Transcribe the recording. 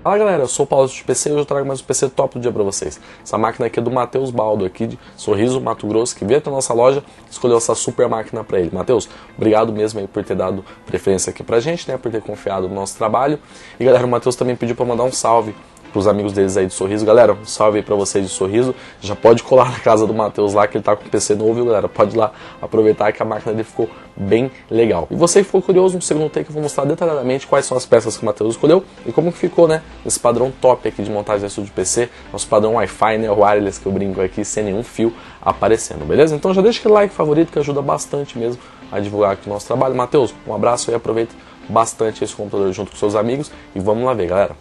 Fala galera, eu sou o Paulo de PC e hoje eu trago mais um PC top do dia pra vocês. Essa máquina aqui é do Matheus Baldo, aqui de Sorriso, Mato Grosso, que veio até a nossa loja e escolheu essa super máquina pra ele. Matheus, obrigado mesmo aí por ter dado preferência aqui pra gente, né, por ter confiado no nosso trabalho. E galera, o Matheus também pediu pra mandar um salve pros amigos deles aí de Sorriso. Galera, um salve aí pra vocês de Sorriso. Já pode colar na casa do Matheus lá, que ele tá com o PC novo, viu, galera? Pode ir lá aproveitar que a máquina dele ficou bem legal. E você que ficou curioso, no segundo take eu vou mostrar detalhadamente quais são as peças que o Matheus escolheu e como que ficou, né, esse padrão top aqui de montagem de estúdio de PC, nosso padrão Wi-Fi, né, wireless que eu brinco aqui, sem nenhum fio aparecendo, beleza? Então já deixa aquele like favorito que ajuda bastante mesmo a divulgar aqui o nosso trabalho. Matheus, um abraço e aproveita bastante esse computador junto com seus amigos e vamos lá ver, galera.